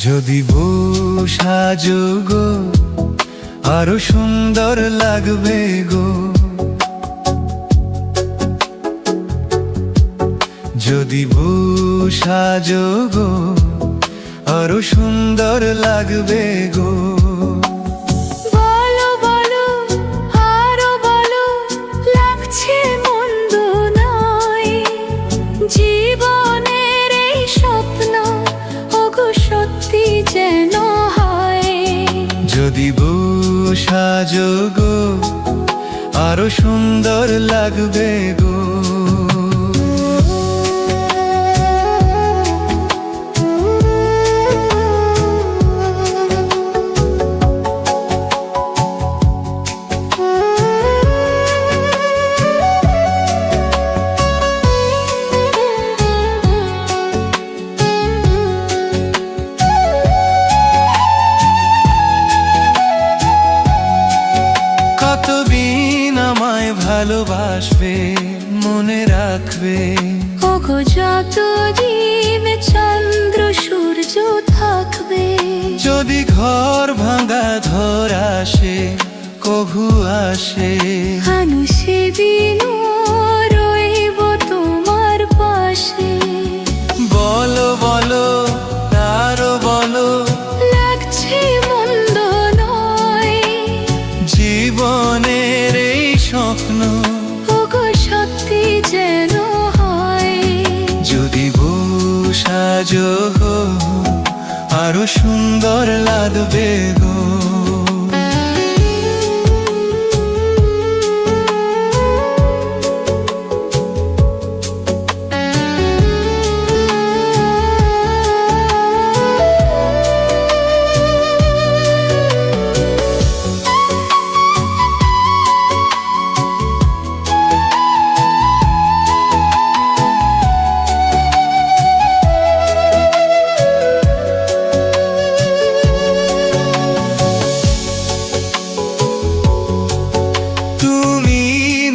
যদি বউ সাজো গো আরো সুন্দর লাগবে গো। যদি বউ সাজো গো আরো সুন্দর লাগবে গো। বলো বলো আরো বলো, লাগছে মন্দ নয়, জীবনের এই স্বপ্ন ওগো সত্যি যেন হয়। যদি বউ সাজো গো আরো সুন্দর লাগবে গো। কতদিন আমায় ভালোবাসবে, মনে রাখবে ওগো যতদিন চন্দ্র সূর্য থাকবে। যদি ঘর ভাঙা ধর আসে, কভু আসে আমি সেদিনও রইব তোমার পাশে। বলো বলো আরো বলো, লাগছে মন্দ নয়, জীবনের এই স্বপ্ন ওগো সত্যি যেন হয়। যদি বউ সাজো গো আরো সুন্দর লাগবে গো।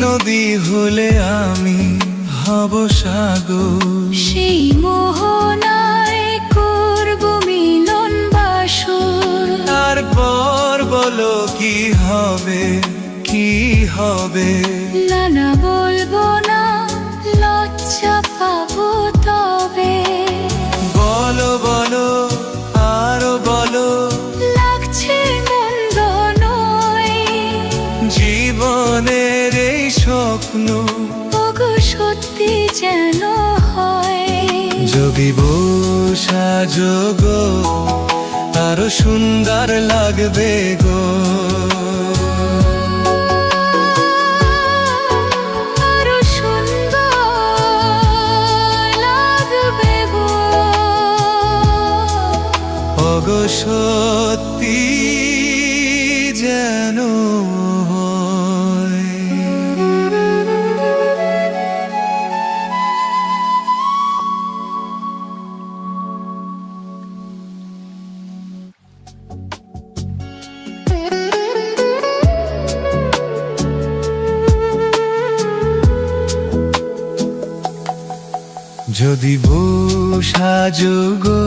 নদী হলে আমি হব সাগর, সেই মোহনায় করব মিলন বাসর। তারপর বলো কি হবে, কি হবে। না না বলবো না, লজ্জা পাবো তবে। বলো বলো আরো বলো, লাগছে মন্দ নয়, জীবনের এই স্বপ্ন ওগো সত্যি যেন হয়। যদি বউ সাজো গো আরো সুন্দর লাগবে গো। আরো সুন্দর লাগবে গো। ওগো সত্যি যেন হয়। যদি বউ সাজো গো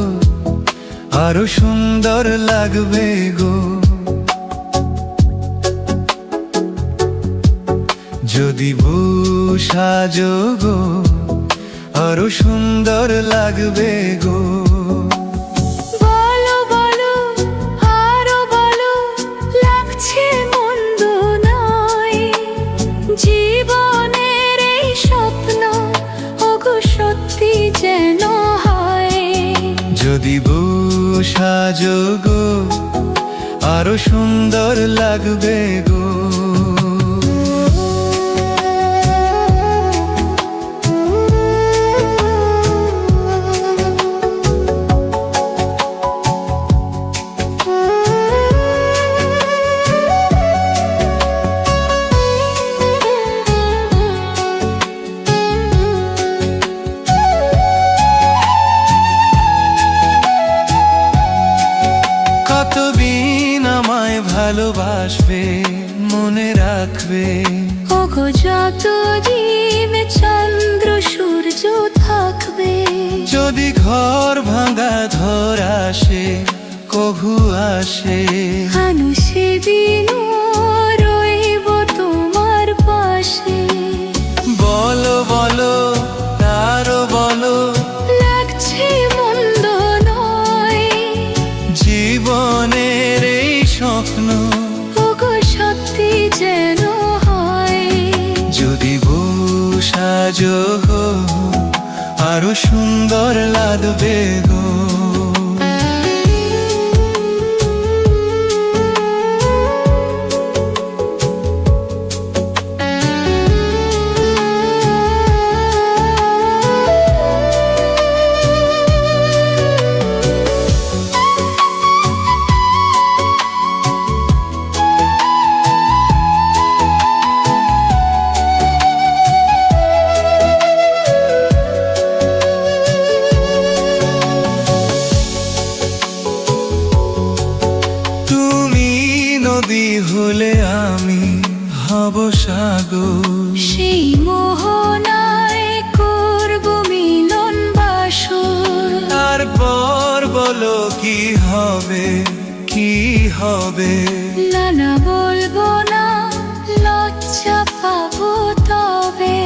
আরো সুন্দর লাগবে গো। যদি বউ সাজো গো আরো সুন্দর লাগবে গো। বলো বলো আরো বলো, লাগছে মন্দ নয়, জীবনের এই স্বপ্ন ওগো সত্যি যেন হয়। যদি বউ সাজো গো আরো সুন্দর লাগবে গো। কতদিন আমায় ভালোবাসবে, মনে রাখবে ওগো যতদিন চন্দ্র সূর্য থাকবে। যদি ঘর ভাঙা ধর আসে, কভু আসে। আনু সেদিনও রইব তোমার পাশে। বলো বলো আরো বলো, লাগছে মন্দ নয়, জীবনের এই স্বপ্ন ওগো সত্যি যেন হয়। যদি সাজো গো, আরো সুন্দর লাগবে গো। নদী হলে আমি হব সাগর, সেই মোহনায় করব মিলন বাসর। তারপর বলো কি হবে, কি হবে? না না বলবো না, লজ্জা পাবো তবে।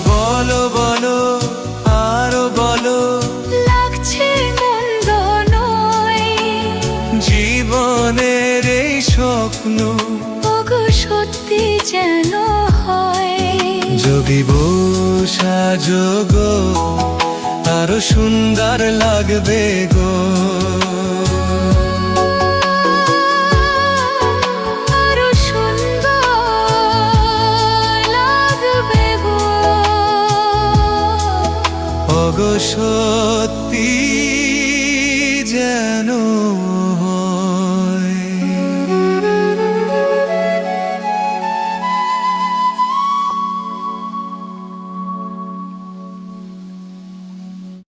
বলো বলো আরো বলো, লাগছে মন্দ নয়, জীবনের এই স্বপ্ন ওগো সত্যি যেন হয়। যদি সাজো গো, আরো সুন্দর লাগবে গো। আরো সুন্দর লাগবে গো। ওগো সত্যি যেন